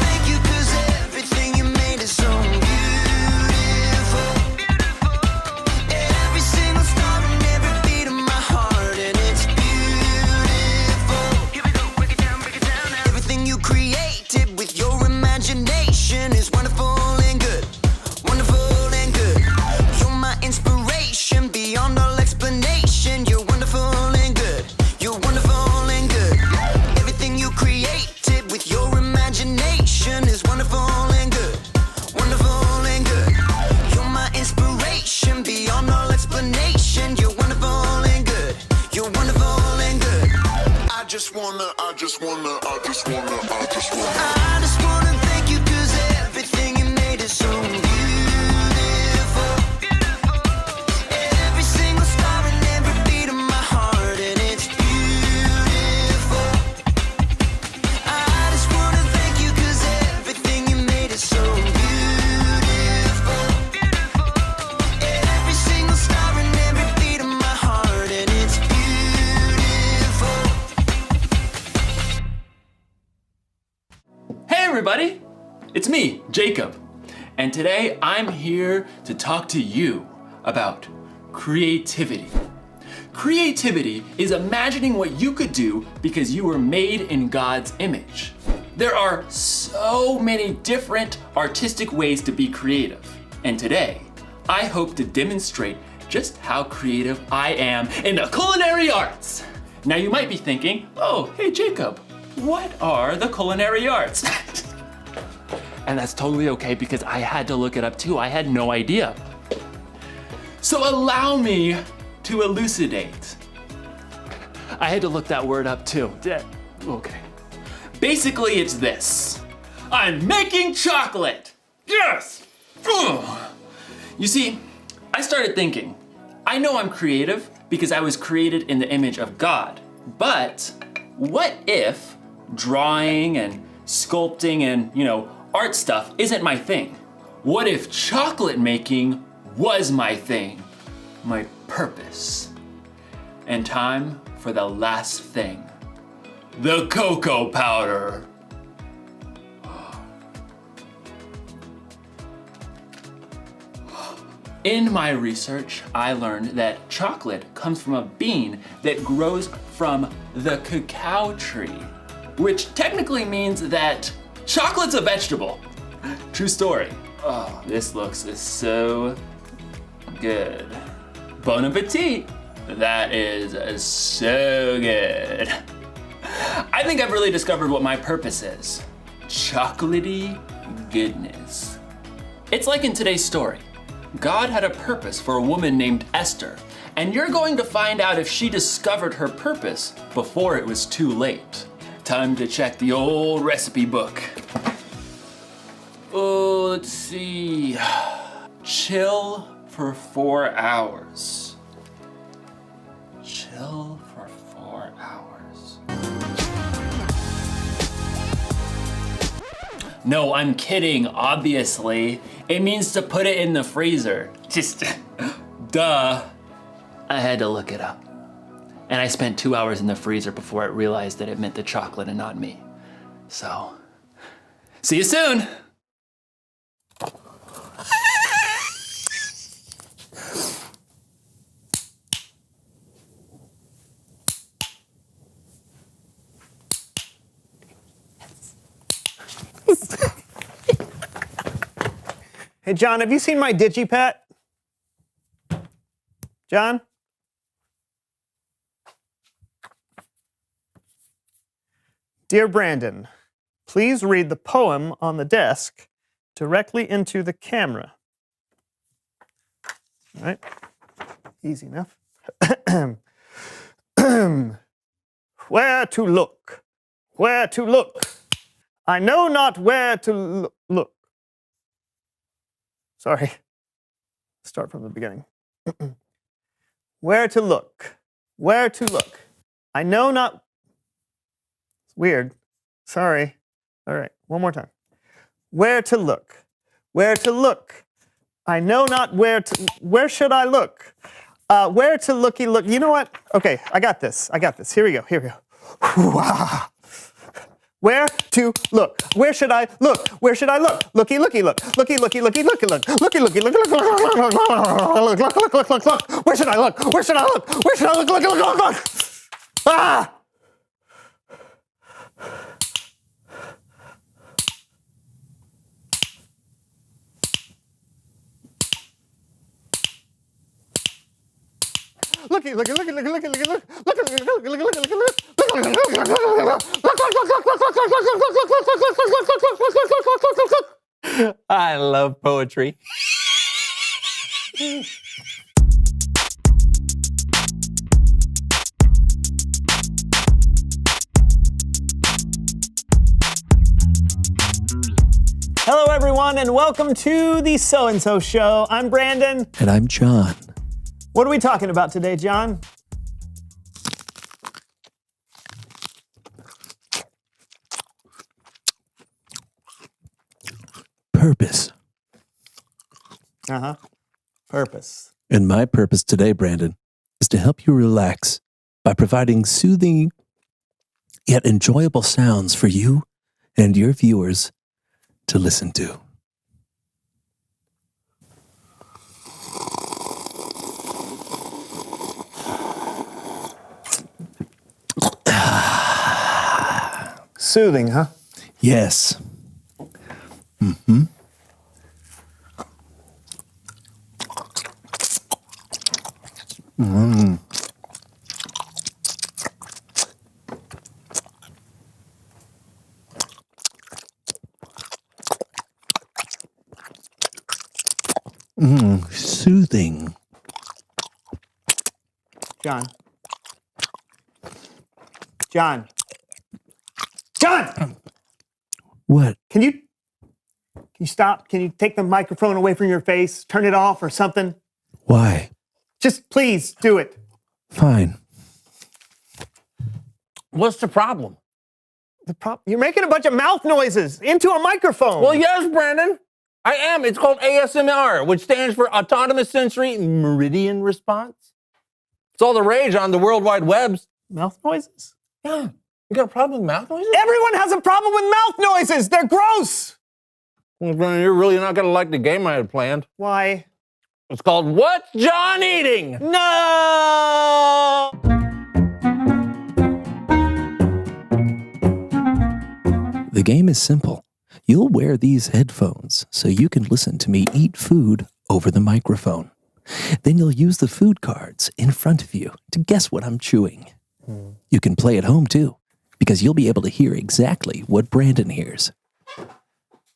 thank you, 'cause everything you made is so beautiful. Every single star and every beat of my heart, and it's beautiful. Here we go, break it down now. Everything you created with your imagination is wonderful and good. Wonderful and good. You're my inspiration beyond all explanation. You're wonderful and good. You're wonderful and good. Everything you created with your imagination is wonderful and good. Wonderful and good. You're my inspiration beyond all explanation. You're wonderful and good. You're wonderful and good. I just wanna thank you, 'cause everything you made is so beautiful. Every single star and every beat of my heart, and it's beautiful. I just wanna thank you, 'cause everything you made is so beautiful. Every single star and every beat of my heart, and it's beautiful. Hey everybody, it's me, Jacob, and today I'm here to talk to you about creativity. Creativity is imagining what you could do because you were made in God's image. There are so many different artistic ways to be creative, and today I hope to demonstrate just how creative I am in the culinary arts. Now you might be thinking, oh, hey Jacob, what are the culinary arts? And that's totally okay, because I had to look it up too. I had no idea. So allow me to elucidate. I had to look that word up too. Okay. Basically, it's this. I'm making chocolate. Yes! Ugh. You see, I started thinking, I know I'm creative because I was created in the image of God. But what if drawing and sculpting and, art stuff isn't my thing? What if chocolate making was my thing, my purpose? And time for the last thing, the cocoa powder. In my research, I learned that chocolate comes from a bean that grows from the cacao tree, which technically means that chocolate's a vegetable. True story. Oh, this looks so good. Bon appetit. That is so good. I think I've really discovered what my purpose is. Chocolatey goodness. It's like in today's story. God had a purpose for a woman named Esther, and you're going to find out if she discovered her purpose before it was too late. Time to check the old recipe book. Oh, let's see. Chill for 4 hours. Chill for 4 hours. No, I'm kidding, obviously. It means to put it in the freezer. Just, duh. I had to look it up. And I spent 2 hours in the freezer before I realized that it meant the chocolate and not me. So, see you soon. Hey, John, have you seen my DigiPet? John? Dear Brandon, please read the poem on the desk directly into the camera. All right, easy enough. Where to look? Where to look? I know not where to look. Sorry. Start from the beginning. Where to look? Where to look? I know not. It's weird. Sorry. All right, one more time. Where to look? Where to look? I know not where to. Where should I look? Where to looky look? You know what? Okay, I got this. Here we go. Where to look? Where should I look? Where should I look? Looky, looky, look. Looky, looky, looky, looky, look. Looky, looky, look. Look. Where should I look? Where should I look? Where should I look? Look. Ah! Looky, looky, looky, looky, looky, looky, look. I love poetry. Hello, everyone, and welcome to the So-and-So Show. I'm Brandon. And I'm John. What are we talking about today, John? Purpose. Purpose. And my purpose today, Brandon, is to help you relax by providing soothing yet enjoyable sounds for you and your viewers to listen to. Soothing, huh? Yes. Mm-hmm. Mm. Soothing. John. What? Can you stop? Can you take the microphone away from your face? Turn it off or something? Why? Just please do it. Fine. What's the problem? You're making a bunch of mouth noises into a microphone. Well, yes, Brandon. I am. It's called ASMR, which stands for Autonomous Sensory Meridian Response. It's all the rage on the World Wide Webs. Mouth noises? Yeah. You got a problem with mouth noises? Everyone has a problem with mouth noises. They're gross. Well, Brennan, you're really not going to like the game I had planned. Why? It's called What's John Eating? No! The game is simple. You'll wear these headphones so you can listen to me eat food over the microphone. Then you'll use the food cards in front of you to guess what I'm chewing. You can play at home too, because you'll be able to hear exactly what Brandon hears.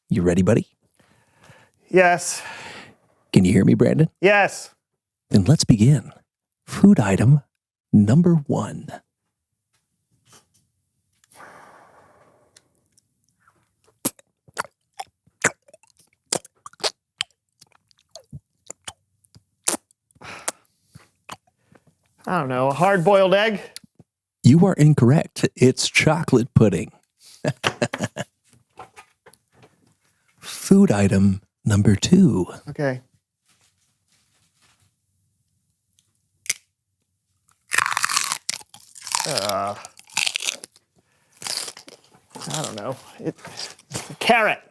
You ready, buddy? Yes. Can you hear me, Brandon? Yes. Then let's begin. Food item number 1. I don't know, a hard-boiled egg? You are incorrect. It's chocolate pudding. Food item number 2. Okay. I don't know. It's a carrot.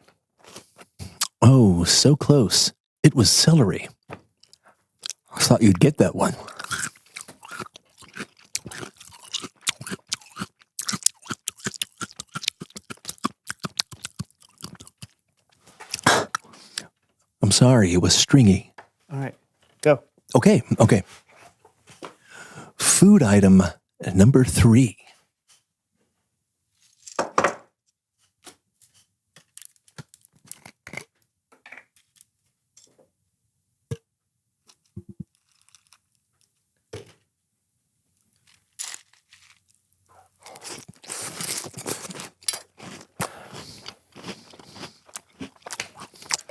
Oh, so close. It was celery. I thought you'd get that one. I'm sorry, it was stringy. All right, go. Okay. Food item number 3.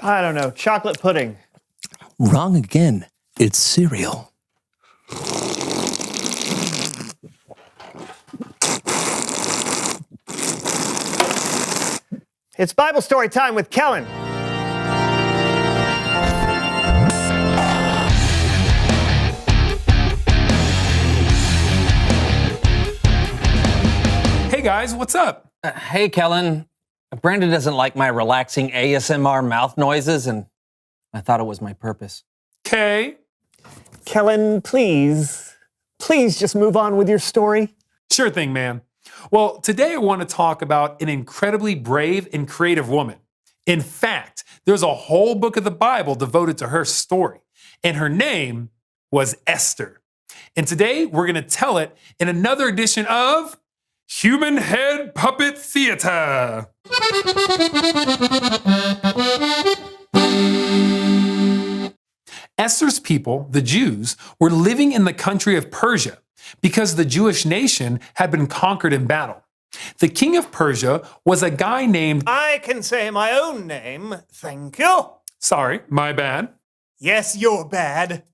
I don't know, chocolate pudding. Wrong again. It's cereal. It's Bible story time with Kellen. Hey guys, what's up? Hey, Kellen. Brandon doesn't like my relaxing ASMR mouth noises, and I thought it was my purpose. Okay. Kellen, please just move on with your story. Sure thing, man. Well, today I want to talk about an incredibly brave and creative woman. In fact, there's a whole book of the Bible devoted to her story, and her name was Esther. And today we're going to tell it in another edition of Human Head Puppet Theater. Esther's people, the Jews, were living in the country of Persia because the Jewish nation had been conquered in battle. The king of Persia was a guy named... I can say my own name, thank you. Sorry, my bad. Yes, you're bad.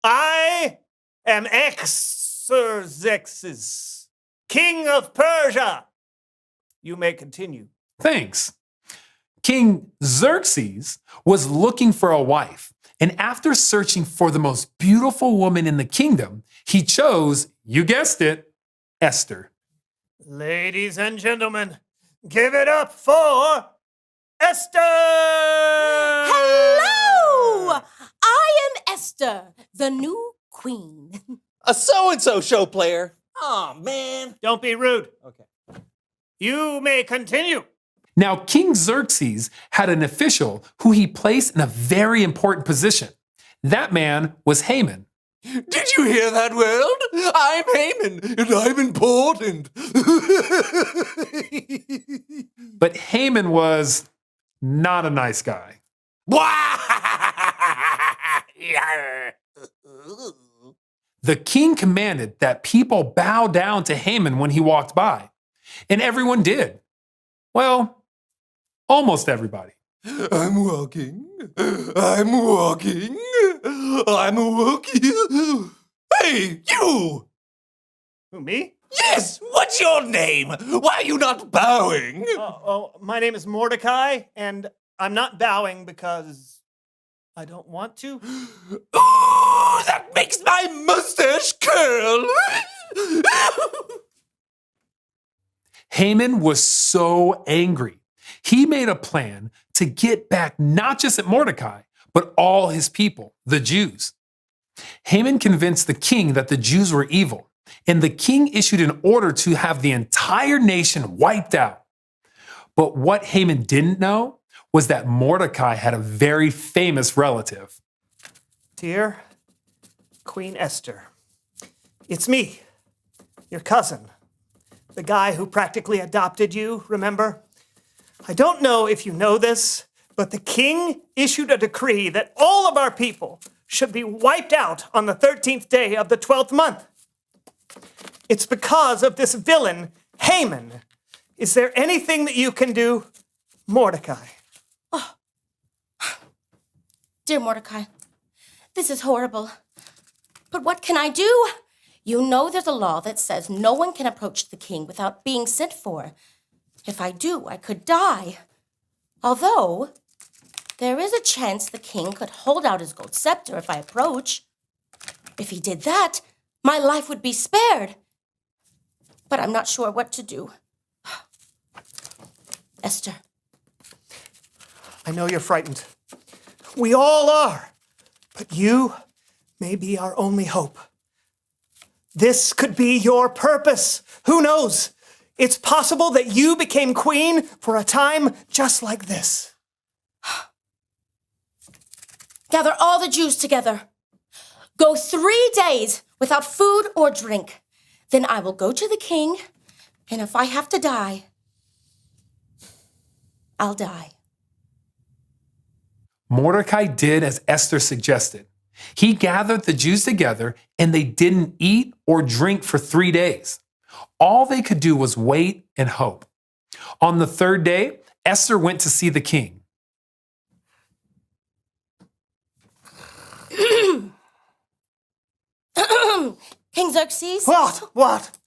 I am Xerxes, king of Persia. You may continue. Thanks. King Xerxes was looking for a wife, and after searching for the most beautiful woman in the kingdom, he chose, you guessed it, Esther. Ladies and gentlemen, give it up for Esther! Hello! I am Esther, the new queen. A so-and-so show player. Oh, man. Don't be rude. Okay. You may continue. Now, King Xerxes had an official who he placed in a very important position. That man was Haman. Did you hear that, world? I'm Haman, and I'm important. But Haman was not a nice guy. The king commanded that people bow down to Haman when he walked by, and everyone did. Well, almost everybody. I'm walking. Hey, you! Who, me? Yes, what's your name? Why are you not bowing? My name is Mordecai, and I'm not bowing because I don't want to. Oh, that makes my mustache curl. Haman was so angry. He made a plan to get back not just at Mordecai, but all his people, the Jews. Haman convinced the king that the Jews were evil, and the king issued an order to have the entire nation wiped out. But what Haman didn't know was that Mordecai had a very famous relative. Dear Queen Esther, it's me, your cousin, the guy who practically adopted you, remember? I don't know if you know this, but the king issued a decree that all of our people should be wiped out on the 13th day of the 12th month. It's because of this villain, Haman. Is there anything that you can do, Mordecai? Dear Mordecai, this is horrible. But what can I do? You know there's a law that says no one can approach the king without being sent for. If I do, I could die. Although, there is a chance the king could hold out his gold scepter if I approach. If he did that, my life would be spared. But I'm not sure what to do. Esther. I know you're frightened. We all are. But you may be our only hope. This could be your purpose. Who knows? It's possible that you became queen for a time just like this. Gather all the Jews together. Go 3 days without food or drink. Then I will go to the king, and if I have to die, I'll die. Mordecai did as Esther suggested. He gathered the Jews together, and they didn't eat or drink for 3 days. All they could do was wait and hope. On the 3rd day, Esther went to see the king. King Xerxes? What?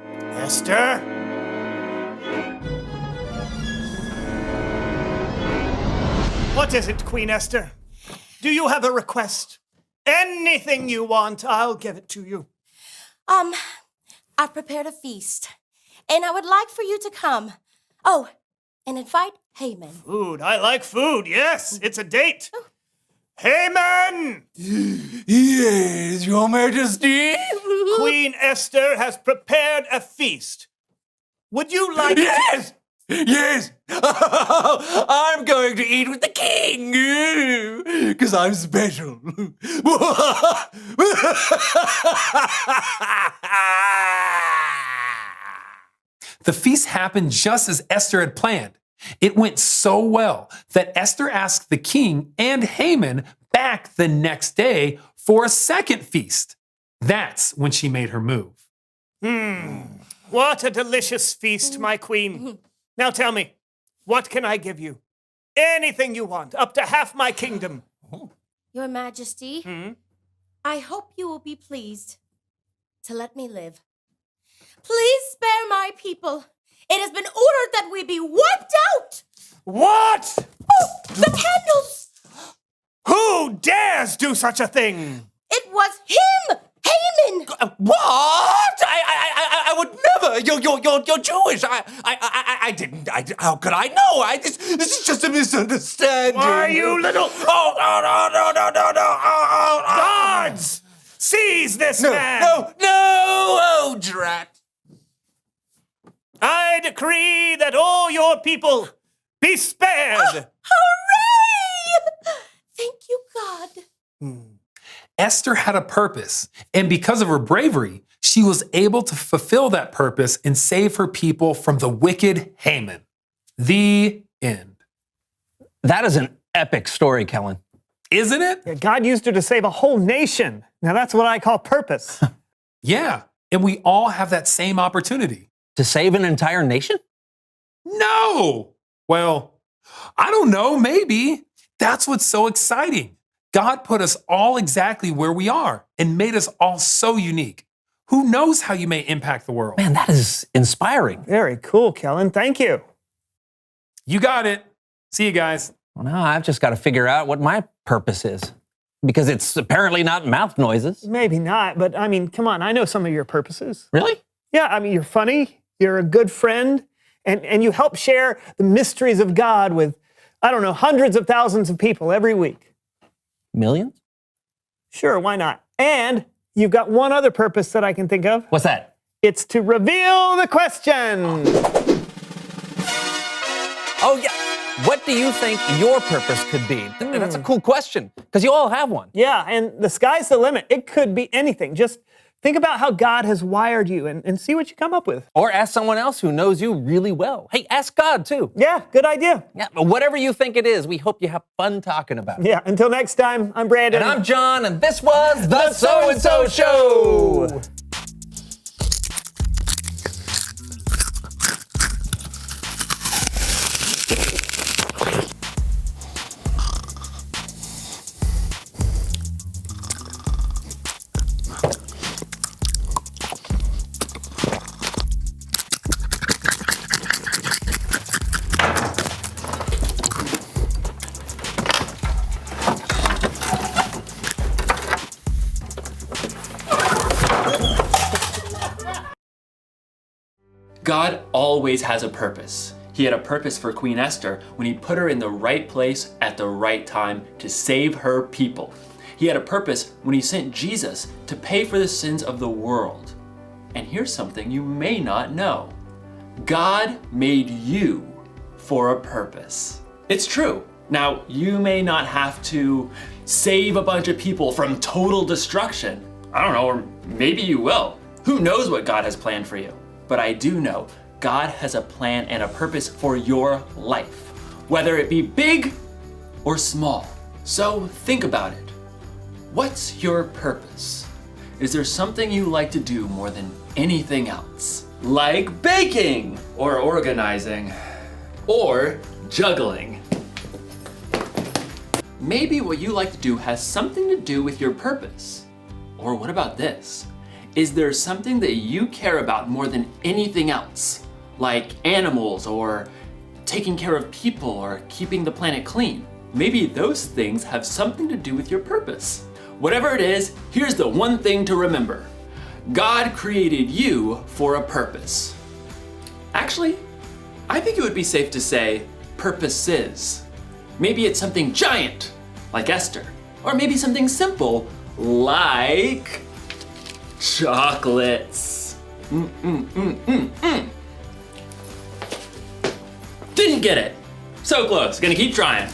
Esther? What is it, Queen Esther? Do you have a request? Anything you want, I'll give it to you. I've prepared a feast, and I would like for you to come. Oh, and invite Haman. Food. I like food. Yes, it's a date. Haman! Yes, Your Majesty. Queen Esther has prepared a feast. Would you like Yes! Yes! I'm going to eat with the king! Because I'm special. The feast happened just as Esther had planned. It went so well that Esther asked the king and Haman back the next day for a second feast. That's when she made her move. What a delicious feast, my queen. Now tell me, what can I give you? Anything you want, up to half my kingdom. Your Majesty, I hope you will be pleased to let me live. Please spare my people. It has been ordered that we be wiped out. What? Oh, the candles! Who dares do such a thing? It was him, Haman. What? I would never. You're Jewish. I didn't. How could I know? This is just a misunderstanding. Why, you little... Oh, no. Guards! Seize this man! No, oh, drat. I decree that all your people be spared. Hooray! Thank you, God. Esther had a purpose, and because of her bravery, she was able to fulfill that purpose and save her people from the wicked Haman. The end. That is an epic story, Kellen. Isn't it? Yeah, God used her to save a whole nation. Now that's what I call purpose. Yeah, and we all have that same opportunity. To save an entire nation? No! Well, I don't know, maybe. That's what's so exciting. God put us all exactly where we are and made us all so unique. Who knows how you may impact the world? Man, that is inspiring. Very cool, Kellen. Thank you. You got it. See you guys. Well, now I've just got to figure out what my purpose is. Because it's apparently not mouth noises. Maybe not, but I mean, come on, I know some of your purposes. Really? Yeah, I mean, you're funny, you're a good friend, and you help share the mysteries of God with, I don't know, hundreds of thousands of people every week. Millions? Sure, why not? And you've got one other purpose that I can think of. What's that? It's to reveal the question. Oh, yeah. What do you think your purpose could be? That's a cool question, because you all have one. Yeah, and the sky's the limit. It could be anything. Just think about how God has wired you and see what you come up with. Or ask someone else who knows you really well. Hey, ask God, too. Yeah, good idea. Yeah, but whatever you think it is, we hope you have fun talking about it. Yeah, until next time, I'm Brandon. And I'm John, and this was The So-and-So Show. God always has a purpose. He had a purpose for Queen Esther when he put her in the right place at the right time to save her people. He had a purpose when he sent Jesus to pay for the sins of the world. And here's something you may not know. God made you for a purpose. It's true. Now, you may not have to save a bunch of people from total destruction. I don't know, or maybe you will. Who knows what God has planned for you? But I do know God has a plan and a purpose for your life, whether it be big or small. So think about it. What's your purpose? Is there something you like to do more than anything else? Like baking, or organizing, or juggling. Maybe what you like to do has something to do with your purpose. Or what about this? Is there something that you care about more than anything else? Like animals, or taking care of people, or keeping the planet clean? Maybe those things have something to do with your purpose. Whatever it is, here's the one thing to remember. God created you for a purpose. Actually, I think it would be safe to say purposes. Maybe it's something giant, like Esther. Or maybe something simple, like chocolates. Didn't get it. So close, gonna keep trying.